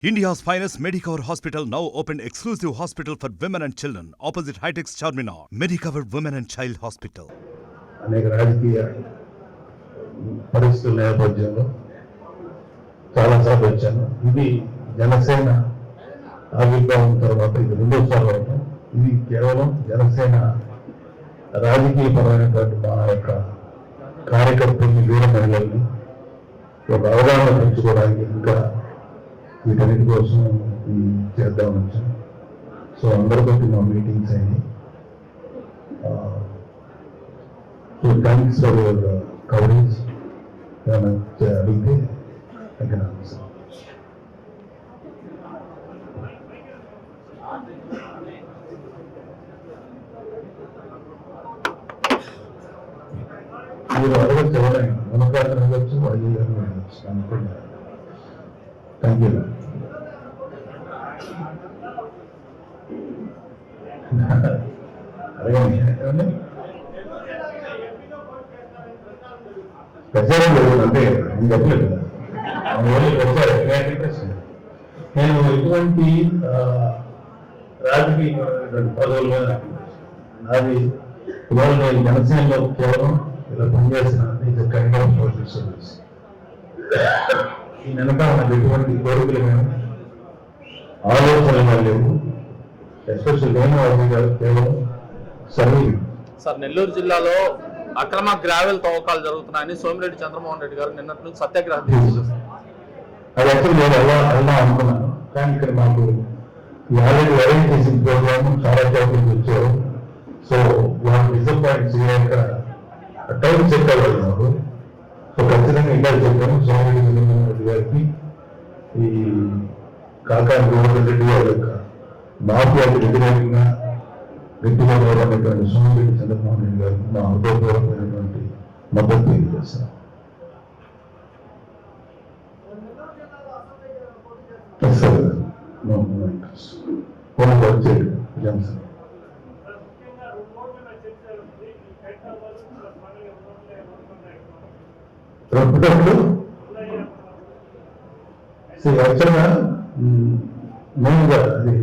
India's finest Medicover Hospital now opened exclusive hospital for women and children opposite High-Tech's Charminar. Medicover Women and Child Hospital. అనేక రాజకీయ పరిస్థితుల నేపథ్యంలో చాలాసార్లు వచ్చాను. ఇది జనసేన ఆవిర్భావం తర్వాత ఇది రెండోసారి అవడం. ఇది కేవలం జనసేన రాజకీయ పరమైనటువంటి మా యొక్క కార్యకర్తల్ని వీర మహిళల్ని ఒక అవగాహన పెంచుకోవడానికి ఇంకా వీటన్నిటి కోసం చేద్దామని వచ్చాను. సో అందరితో మా మీటింగ్స్ అయినాయి. So thanks for your coverage. అడిగితే తగిన మీరు అడగచ్చు, ఎవరైనా మనకారు అడగచ్చు, అయ్యి గారిని అడగచ్చు అనుకుంటున్నారు. Thank you. అడగండి. ప్రచారం లేదు అంటే నేను చెప్పలేదు కదా, నేను ఎటువంటి రాజకీయమైనటువంటి పదవుల మీద నాది ఇవాళ నేను జనసేనలో కేవలం ఇలా పనిచేసిన కైండ్ ఆఫ్ సోషల్ సర్వీస్. ఈ వెనక నాకు ఎటువంటి కోరికలు కానీ ఆలోచనలు లేవు. ఎస్పెషల్ నేను అది కేవలం సర్వీస్. సార్, నెల్లూరు జిల్లాలో అక్రమ గ్రావెల్ తవ్వకాలు జరుగుతున్నాయని సోమిరెడ్డి చంద్రమోహన్ రెడ్డి గారు నిన్నటి నుంచి సత్యాగ్రహం చేశారు. అది యాక్చువల్ నేను ఎలా అనుకున్నాను, కానీ ఇక్కడ మాకు ఆల్రెడీ అరేంజ్ చేసిన ప్రోగ్రామ్ చాలా చోట్ల వచ్చారు. సో వాళ్ళు డిసప్పాయింట్ చేయక టైం సెట్ అవ్వాలి మాకు. సో ఖచ్చితంగా ఇంకా చెప్పాము సోమిరెడ్డి చంద్రమోహన్ రెడ్డి గారికి, ఈ కాకాని గోవర్ధన్ రెడ్డి గారి యొక్క మాఫియాకు వ్యతిరేకంగా గట్టిగా పోరాడినటువంటి సోమిరెడ్డి చంద్రమోహన్ రెడ్డి గారికి మా హృదయపూర్వకమైనటువంటి మద్దతు తెలియజేస్తాం. వచ్చేది జనసేన యాక్చువల్గా మెయిన్గా అది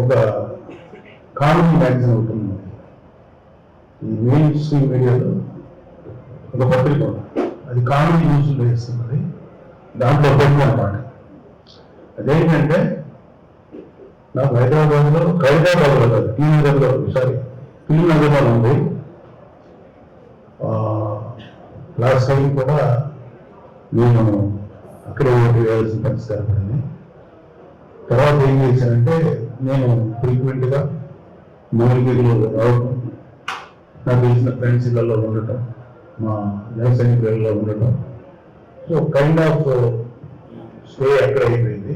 ఒక కామెడీ మ్యాగజైన్ ఉంటుంది. ఈ మెయిన్ స్ట్రీమ్ మీడియాలో ఒక పత్రిక ఉంది, అది కామెడీ న్యూస్లో వేస్తున్నది. దాంట్లో పెట్టిన అన్నమాట. అదేంటంటే నాకు హైదరాబాద్లో కాదు టీవీ నగర్లో ఫిల్మ్ నగర్లో ఉంది. లాస్ట్ టైం కూడా నేను అక్కడే ఓటు వేయాల్సిన పరిస్థితి ఏర్పడింది. తర్వాత ఏం చేశానంటే నేను ఫ్రీక్వెంట్గా మూలిగిరిలో రావడం, నాకు తెలిసిన ఫ్రెండ్స్ ఇళ్ళలో ఉండటం, మా జనసైనికులలో ఉండటం. సో కైండ్ ఆఫ్ స్టే అక్కడ అయిపోయింది.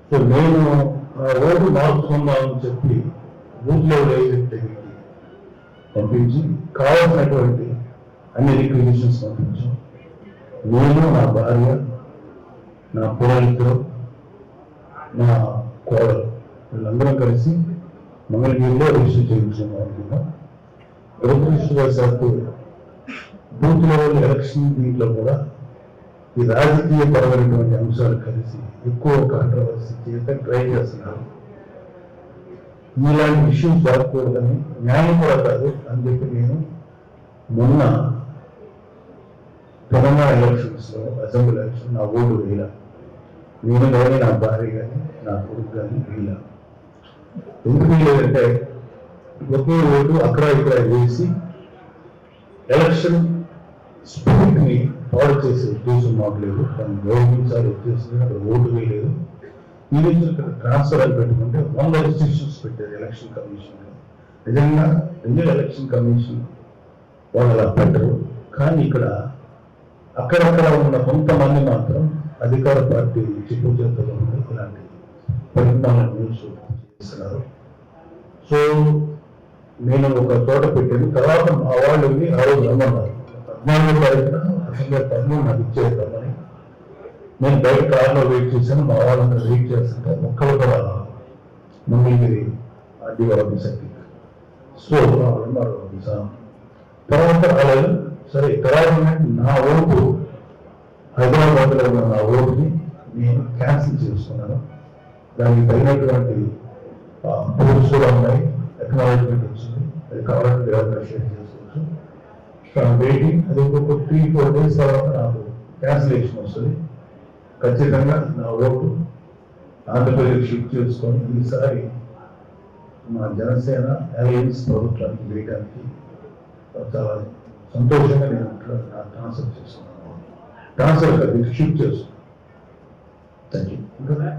సో నేను ఓటు మార్చుకుందామని చెప్పి బూత్లో ఏజెంట్ పంపించి కావాల్సినటువంటి అన్ని రిక్విజిషన్స్ పంపించాం. నేను, నా భార్య, నా పురోహితుడు, నా కోడలు వీళ్ళందరం కలిసి మంగళగిరిలో రిజిస్టర్ చేయించాము అనుకున్నాం. దురదృష్టవశాత్తు బూత్ లెవెల్ ఎలక్షన్ దీంట్లో కూడా ఈ రాజకీయ పరమైనటువంటి అంశాలు కలిసి ఎక్కువ కాంట్రవర్సీ చేత ట్రై చేస్తున్నారు. ఇలాంటి ఇష్యూస్ జరగకూడదని, న్యాయం కూడా కాదు అని చెప్పి నేను మొన్న తెలంగాణ ఎలక్షన్స్లో అసెంబ్లీ ఎలక్షన్ నా ఓటు వేయాల. నేను కానీ, నా భార్య కానీ, నా కొడుకు కానీ వేయాల. ఎందుకు వేయలేదంటే ఒకే ఓటు అక్కడ ఇక్కడ వేసి ఎలక్షన్ స్పిరిట్ని పాడు చేసే ఉద్దేశం మాకు లేదు. దాన్ని గౌరవించాలి ఉద్దేశం అక్కడ ఓటు వేయలేదు. ఈ నుంచి ఇక్కడ ట్రాన్స్ఫర్ అని పెట్టుకుంటే 100 రెస్ట్రిక్షన్స్ పెట్టారు ఎలక్షన్ కమిషన్. నిజంగా ఇండియన్ ఎలక్షన్ కమిషన్ వాళ్ళు అలా పెట్టరు. కానీ ఇక్కడ అక్కడక్కడ ఉన్న కొంతమంది మాత్రం అధికార పార్టీ చిప్పు చేతుల్లో ఉండి ఇలాంటి పరిమాణాలను చేస్తున్నారు. సో నేను ఒక తోట పెట్టాను. తర్వాత మా వాళ్ళు ఆ రోజు రమ్మన్నారు. 14వ తారీఖున అసెంబ్లీ టైంలో నాకు ఇచ్చేద్దామని నేను బయట కార్లో వెయిట్ చేశాను. మా వాళ్ళందరూ వెయిట్ చేస్తుంటే ఒక్కరు కూడా మంగళగిరి ఆర్డీఓ ఆఫీసర్కి. సో తర్వాత రాలేదు. సరే తర్వాత నా ఓటు హైదరాబాద్లో ఉన్న నా ఓటుని నేను క్యాన్సిల్ చేసుకున్నాను. దానికి తగినటువంటి ప్రూఫ్స్ కూడా ఉన్నాయి, ఎక్నాలజ్మెంట్ వచ్చింది. అది కావాలంటే ఎవరైనా షేర్ చేసుకోవచ్చు. So waiting. అది ఒక 3-4 days తర్వాత నాకు క్యాన్సిలేషన్ వస్తుంది. ఖచ్చితంగా నా ఓటు ఆంధ్రప్రదేశ్ షిఫ్ట్ చేసుకొని ఈసారి మా జనసేన అలయన్స్ ప్రభుత్వానికి వేయడానికి చాలా సంతోషంగా నేను ట్రాన్స్ఫర్ చేస్తున్నాను. ట్రాన్స్ఫర్ కాదు, షిఫ్ట్ చేస్తున్నాను. Thank you.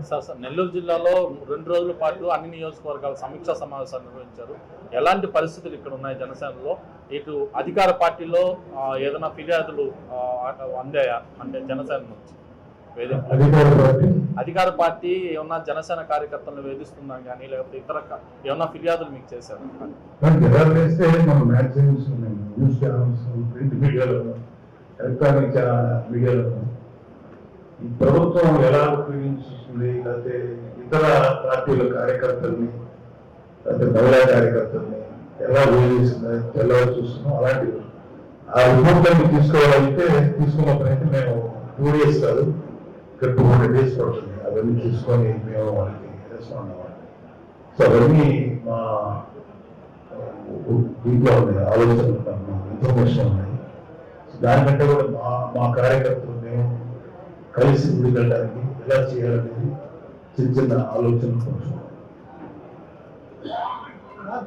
సార్ నెల్లూరు జిల్లాలో 2 రోజుల పాటు అన్ని నియోజకవర్గాల సమీక్షా సమావేశాలు నిర్వహించారు. ఎలాంటి పరిస్థితులు ఇక్కడ ఉన్నాయి జనసేనలో? ఇటు అధికార పార్టీలో ఏదైనా ఫిర్యాదులు అందాయా? అంటే జనసేన నుంచి అధికార పార్టీ ఏమన్నా జనసేన కార్యకర్తలను వేధిస్తుందా కానీ, లేకపోతే ఇతర ఏమన్నా ఫిర్యాదులు మీకు చేశారు? ఎలక్ట్రానిక్ మీడియాలో ఈ ప్రభుత్వం ఎలా ఉపయోగించుతుంది, లేకపోతే ఇతర పార్టీల కార్యకర్తల్ని, లేకపోతే మహిళా కార్యకర్తల్ని ఎలా వేధిస్తుందో ఎలా చూస్తున్నాం. అలాంటి ఆ రిపోర్ట్లను తీసుకోవాలంటే తీసుకున్నప్పుడైతే మేము 2 days కాదు, ఇక్కడ 200 days పడుతుంది. అవన్నీ తీసుకొని మేము వాళ్ళకి రెస్పాండ్ అవ్వాలి. సో అవన్నీ మా దీంట్లో ఉన్నాయి, ఆలోచనలు ఇన్ఫర్మేషన్ ఉన్నాయి. దానికంటే కూడా మా కార్యకర్తలు మేము కలిసి ముందుకెళ్ళడానికి ఎలా చేయాలనేది చిన్న చిన్న ఆలోచనలు కొంచెం.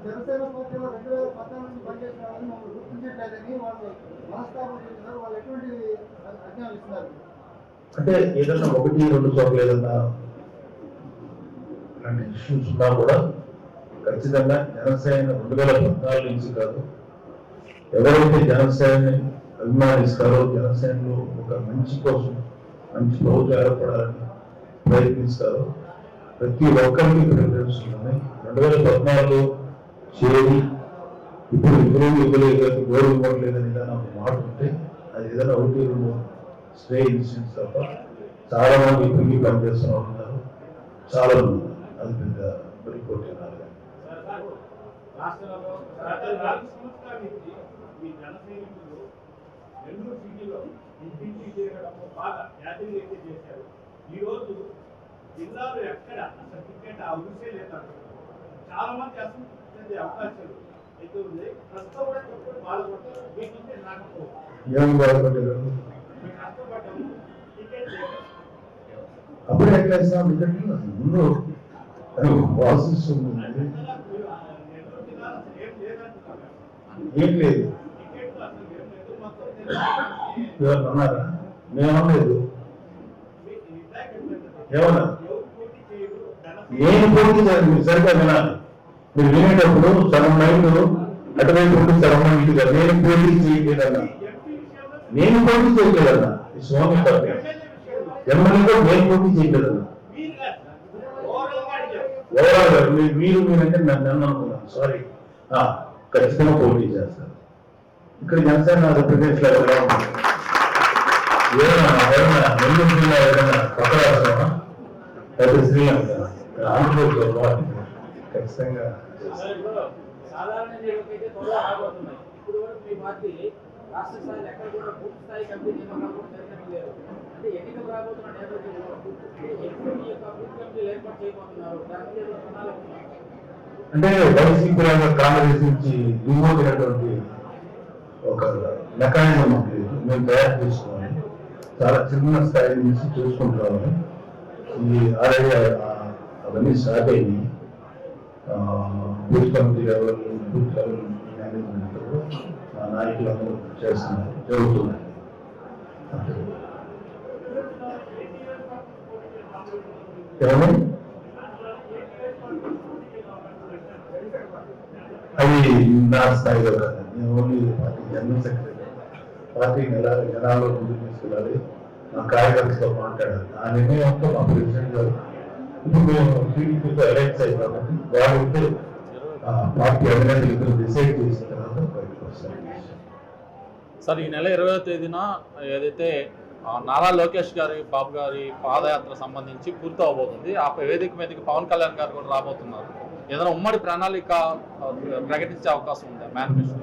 జనసేన పార్టీలో 2014 నుంచి పనిచేసిన వాళ్ళని మమ్మల్ని గుర్తించట్లేదని వాళ్ళు మనస్తాపం చేస్తున్నారు. వాళ్ళు ఎటువంటి అజ్ఞానం ఇస్తున్నారు? అంటే ఏదన్నా 1-2 చోట్ల ఏదన్నా అలాంటి ఇష్యూస్ ఉన్నా కూడా ఖచ్చితంగా జనసేన 2014 నుంచి కాదు, ఎవరైతే జనసేనని అభిమానిస్తారో, జనసేనలో ఒక మంచి కోసం మంచి ప్రభుత్వం ఏర్పడాలని ప్రయత్నిస్తారో ప్రతి ఒక్కరికి ప్రిఫరెన్స్ ఉన్నాయి. 2014లో చేరి ఇప్పుడు ఇవ్వలేదు, గోరు ఇవ్వట్లేదని ఏదైనా ఒక మాట ఉంటే అది ఏదైనా 1-2 స్టే ఇన్సిడెంట్స్ తప్ప చాలా మంది ఇప్పటికీ పనిచేస్తూ ఉన్నారు. చాలా మంది అది పెద్ద రిపోర్ట్ నెల్లూరు సిటీలో ఇంటింటి తిరగడము బాగా యాత్రలు అయితే చేశారు. ఈరోజు జిల్లాలో ఎక్కడ అసలు టికెట్ ఆ ఊసే లేదంటారు. చాలా మంది అసలు అవకాశాలు అయితే ఉంది. ప్రస్తుతం కూడా చెప్పుకొని బాధపడతారు. మీకంటే నాకు కష్టపడ్డాము టికెట్ అప్పుడే ఎట్లా ముందు ప్రాసెస్ ఉంది, నెల్లూరు జిల్లాలో అసలు ఏం లేదంటున్నారు. ఏం లేదు. టికెట్ అసలు ఏం లేదు. మొత్తం ఎవరు అన్నారా? మేమనలేదు. ఏమన్నా నేను పోటీ చేయాలి. మీరు సరిగ్గా వినాలి. మీరు వినేటప్పుడు సగం మైండ్ అటువైపు ఉంటే సగం మైండ్ కాదు. నేను పోటీ చేయలేదన్నా, నేను పోటీ చేయలేదన్నా. ఈ స్వామి ఎమ్మెల్యేతో నేను పోటీ చేయలేదన్నా. ఓవరాల్ గా మీరు మీరంటే నన్ను అనుకున్నాను. సారీ. ఖచ్చితంగా పోటీ చేస్తారు. ఇక్కడ జనసేన రిప్రజెంట్ ఏదైనా నెల్లూరు జిల్లా ఏదైనా కొత్త రాష్ట్రమా లేకపోతే శ్రీలంక ఆంధ్రప్రదేశ్ ఖచ్చితంగా సాధారణ ఎన్నికలకైతే త్వరగా రాబోతున్నాయి. ఇప్పుడు వరకు మీ పార్టీ రాష్ట్ర స్థాయిలో ఎక్కడ కూడా పూర్తి స్థాయి కమిటీ నియామకాలు కూడా జరిగినట్టు లేదు. అంటే ఎన్నికలు రాబోతున్న నేపథ్యంలో ఎప్పుడు ఈ యొక్క బూత్ కమిటీలు ఏర్పాటు చేయబోతున్నారు? దాని మీద ప్రణాళిక అంటే వైసీపీ కాంగ్రెస్ నుంచి విమోచినటువంటి ఒక మెకానిజం లేదు, మేము తయారు చేసుకోవాలి. చాలా చిన్న స్థాయి నుంచి చూసుకుంటాము. ఈ ఆల్రెడీ అవన్నీ స్టార్ట్ అయ్యి booth committee level, booth level management నాయకులందరూ చేస్తున్నారు, జరుగుతున్నాయి. ఏమని అది నా స్థాయిలో కాదు. నేను ఓన్లీ పార్టీ జనరల్ సెక్రటరీ. పార్టీని ఎలా జనాల్లో ముందుకు తీసుకెళ్ళాలి, మా కార్యకర్తలతో మాట్లాడాలి. ఆ నిర్ణయంతో మా ప్రెసిడెంట్ గారు ఇప్పుడు మేము టీడీపీతో ఎలక్ట్ అయ్యి కాబట్టి వాళ్ళిద్దరు పార్టీ అధినేతలు ఇద్దరు డిసైడ్ చేసిన తర్వాత బయటకు వస్తారు. సార్, ఈ నెల 20వ తేదీన ఏదైతే నారా లోకేష్ బాబు గారి పాదయాత్ర సంబంధించి పూర్తి అవబోతుంది. ఆ వేదిక మీదకి పవన్ కళ్యాణ్ గారు కూడా రాబోతున్నారు. ఏదైనా ఉమ్మడి ప్రణాళిక ప్రకటించే అవకాశం ఉందా? మేనిఫెస్టో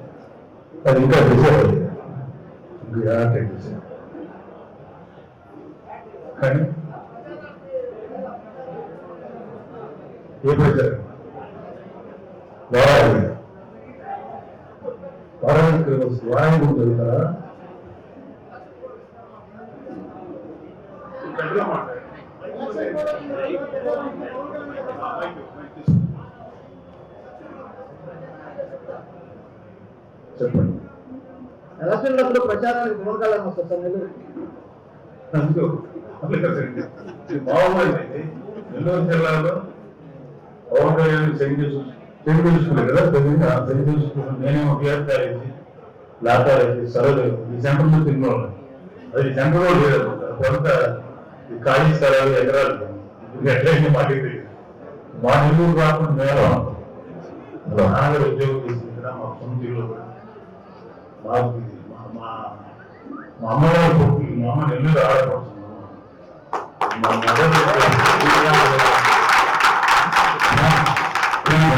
అది ఇంకా డిసైడ్ కానీ ఏ ప్రచారం వారానికి వారానికి జరుగుతారా? చెప్పండి. ఎలక్షన్లప్పుడు ప్రచారానికి పవన్ కళ్యాణ్ వస్తారు సార్ నెల్లూరు. బాగుంది. నెల్లూరు జిల్లాలో పవన్ కళ్యాణ్ చెంగు చూసుకున్నాను కదా, చెంగు చూసుకున్నాను. నేనేమో టీఆర్ఎస్ లాటారేసి సరదు ఈ సెంటర్లో తిన్నోళ్ళు, అది సెంటర్లో లేదు కొంత ఖాళీ స్థలాలు ఎకరాలు ఎట్లయితే మాకు మా నెల్లూరు రాకుండా మేళం నాన్నగారు ఉద్యోగం తీసుకుంటున్నా మా సొంత ఇల్లు మాకు మా అమ్మగారు పుట్టి మా అమ్మ నెల్లూరు ఆడపడుతున్నాం. మా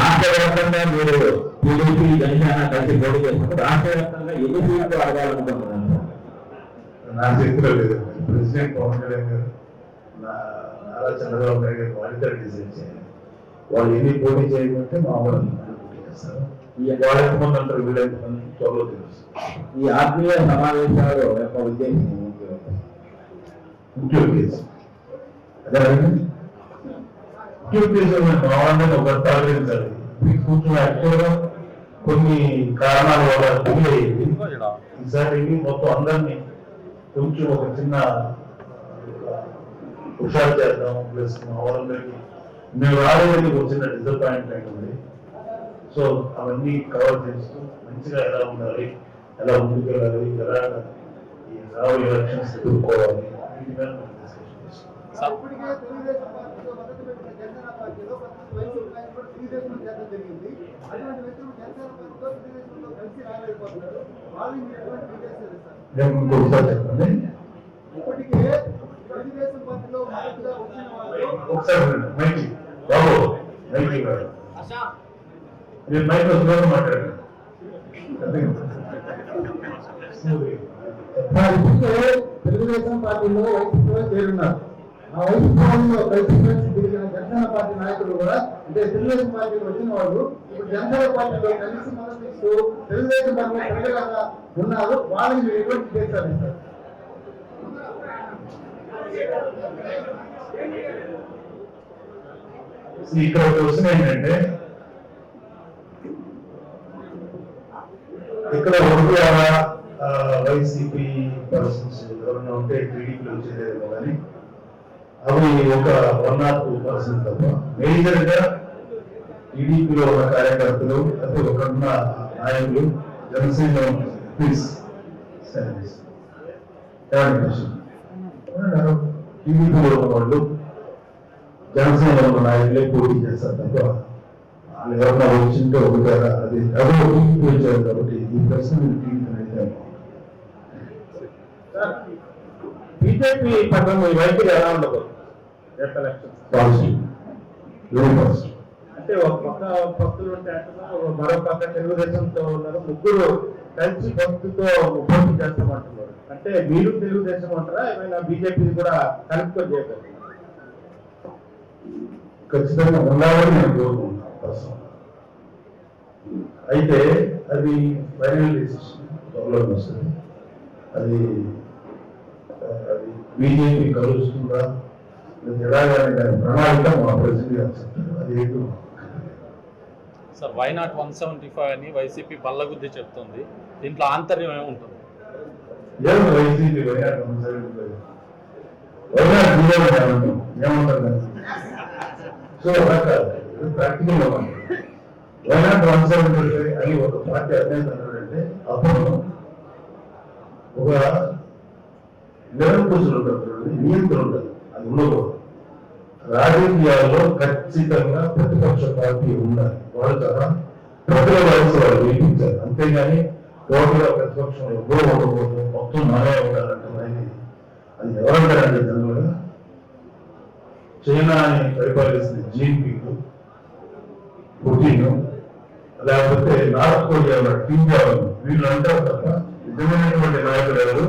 రాష్ట్ర వ్యాప్తంగా మీరు టీడీపీ జనసేన కలిసి పోటీ చేసినప్పుడు రాష్ట్ర వ్యాప్తంగా ఎన్ని సీట్లు అడగాలనుకుంటున్నాను? నా చేతిలో లేదు. ప్రెసిడెంట్ పవన్ కళ్యాణ్ గారు నారా చంద్రబాబు నాయుడు గారు వాళ్ళిద్దరు డిసైడ్ చేయాలి. వాళ్ళు ఎన్ని పోటీ చేయమంటే మా వాళ్ళు పోటీ చేస్తారు. వాళ్ళు ఎంతమంది అంటారు, వీళ్ళు ఎంతమంది త్వరలో తెలుసు. ఈ ఆత్మీయ సమావేశాలు యొక్క ఉద్దేశం ముఖ్య ఉద్దేశం అదే భావాన్ని ఒక తాగలించాలి. కూర్చున్న యాక్చువల్గా కొన్ని కారణాల వల్ల డిలే అయ్యింది. ఈసారి మొత్తం అందరినీ కొంచెం ఒక చిన్న హుషారు చేద్దాం. ప్లస్ మా వాళ్ళందరికీ మేము రాలేదని ఒక చిన్న డిసప్పాయింట్మెంట్ ఉంది. సో అవన్నీ కవర్ చేస్తూ మంచిగా ఎలా ఉండాలి, ఎలా ముందుకెళ్ళాలి, ఎలా ఈ రాబోయే ఎలక్షన్స్ ఎదుర్కోవాలి, వీటి మీద డిస్కషన్ చేస్తాం. ఇప్పటికే తెలుగుదేశం పార్టీలో మద్దతు పెట్టిన జనసేన పార్టీలో వైసీపీ నాయకులు తెలుగుదేశంలో చేరడం జరిగింది. అటువంటి వ్యక్తులు జనసేన పార్టీలో తెలుగుదేశంలో కలిసి రాలేకపోతున్నారు. వాళ్ళు మీరు ఎటువంటి చేశారు సార్? నేను ఇంకొకసారి చెప్పండి. ఇప్పటికే తెలుగుదేశం పార్టీలో మద్దతుగా వచ్చిన వాళ్ళు ఒకసారి మైకి బాబు మైకి మీరు మైక్ వస్తున్నారు మాట్లాడండి. తెలుగుదేశం పార్టీలో వైసీపీలో చేరున్నారు. ఆ వైసీపీలో వైసీపీ తిరిగిన జనసేన పార్టీ నాయకులు కూడా అంటే తెలుగుదేశం పార్టీకి వచ్చిన వాళ్ళు ఇప్పుడు జనసేన పార్టీలో కలిసి మద్దతిస్తూ తెలుగుదేశం పార్టీలో ప్రజలుగా ఉన్నారు. వాళ్ళని మీరు ఎటువంటి చేస్తారు సార్? ఇక్కడ ఒక క్వశ్చన్ ఏంటంటే, ఇక్కడ ఒకటి వైసీపీ పర్సన్స్ ఎవరైనా ఉంటే టీడీపీలో వచ్చేదేమో కానీ అవి ఒక 1 or 2% తప్ప మేజర్ గా టీడీపీలో ఉన్న కార్యకర్తలు అంటే ఒకరున్న నాయకులు జనసేన టీడీపీలో ఉన్న వాళ్ళు జనసేన ఉన్న నాయకులే పోటీ చేస్తారు తప్ప వాళ్ళు ఎవరన్నా వచ్చింటే ఒకటారా అది ఎవరో టీడీపీ వచ్చారు కాబట్టి ఈ ప్రశ్న టీడీపీ అయితే బీజేపీ పట్ల మీ వైఖరి ఎలా ఉండదు? Positive, very positive. అంటే ఒక పక్క భక్తులు ఉంటే మరో పక్క తెలుగుదేశంతో ఉన్నారు, ముగ్గురు కలిసి భక్తులతో పోటీ చేస్తామంటున్నారు. అంటే మీరు తెలుగుదేశం అంటారా, ఏమైనా బీజేపీ కూడా కలుపుకొని చేయగలరు? ఖచ్చితంగా ఉండాలని నేను కోరుకుంటున్నాను. అయితే అది ఫైనల్ డిసిషన్ త్వరలో వస్తుంది. అది బీజేపీ కలుస్తుందా ఎలాగని దాని ప్రణాళిక మా ప్రెసిడెంట్ చెప్తారు. అది ఏంటో సార్ వై నాట్ 175 అని వైసీపీ బల్లగుద్ది చెప్తుంది. దీంట్లో ఆంతర్యం ఏముంటుంది? వైసీపీ వైనాట్ 175 ఏమంటారు? సో ప్రాక్టికల్ వైనాట్ 175 అని ఒక పార్టీ అధినేత అన్నాడంటే అప్పుడు ఒక నిరంకుశులు ఉంటుంది, నియంత్రణ ఉంటుంది. అది ఉండకూడదు. రాజకీయాల్లో ఖచ్చితంగా ప్రతిపక్ష పార్టీ ఉండాలి. వాళ్ళు చాలా ప్రజల వయసు వాళ్ళు వేయించారు. అంతేగాని టోటల్గా ప్రతిపక్షంలో ఎవరో ఉండకూడదు, మొత్తం నానే ఉండాలంటే అది ఎవరంటారంటే జనరల్గా చైనాని పరిపాలిస్తున్న జీన్పింగ్, పుటిన్, లేకపోతే నార్త్ కొరియా టీంజాన్ వీళ్ళు అంటారు తప్ప నిజమైనటువంటి నాయకులు ఎవరు,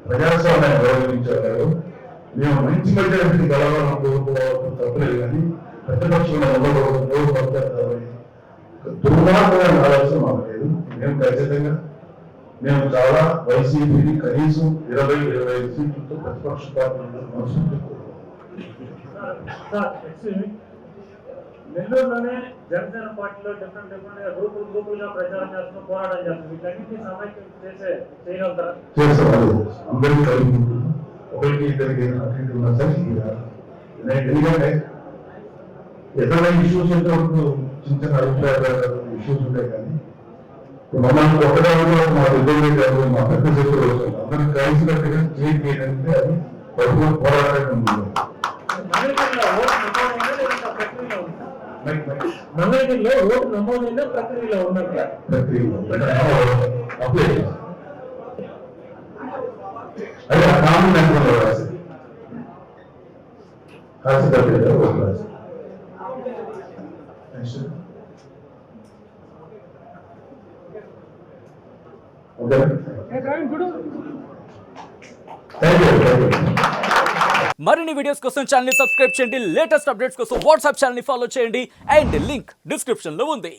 ప్రజాస్వామ్యాన్ని గౌరవించేవారు, మేము మంచి మెజారిటీ గెలవాలని కోరుకోవడం తప్పలేదు కానీ ప్రతిపక్షంలో నిలబడతామని దుర్మార్గమైన ఆలోచన మాకు లేదు. మేము ఖచ్చితంగా మేము చాలా వైసీపీని కనీసం 20-25 సీట్లతో ప్రతిపక్ష పార్టీలో మనసు నెల్లూరులోనే జనసేన పార్టీలో డిఫరెంట్ గ్రూపులుగా ప్రచారం చేస్తున్న పోరాటం చేస్తున్నారు. వీటన్నింటినీ సమైక్యం చేయగలుగుతారా? చేస్తాం. అందరికీ కలిగి ఒకరికి ఇద్దరికి అటు ఉన్నా సరే ఎందుకంటే ఎక్కడ ఇష్యూస్ వచ్చినప్పుడు చిన్న చిన్న అభిప్రాయాలు ఇష్యూస్ ఉంటాయి కానీ మమ్మల్ని ఒకటే మా ఇబ్బంది కాదు, మా పెద్ద శత్రువు వస్తుంది. అందరం కలిసినట్టుగా చేయడానికి అది పడుకుని పోరాటం ఉంది. మంగళగిరిలో ఓటు నమోదైన ప్రక్రియలో ఉన్నట్టు అప్లై అదే కామన్ నెంబర్ రాసి ఓటు రాసి ఓకే. Thank you. మరిన్ని వీడియోస్ కోసం ఛానల్ ని సబ్స్క్రైబ్ చేయండి. లేటెస్ట్ అప్డేట్స్ కోసం వాట్సాప్ ఛానల్ ని ఫాలో చేయండి అండ్ లింక్ డిస్క్రిప్షన్ లో ఉంది.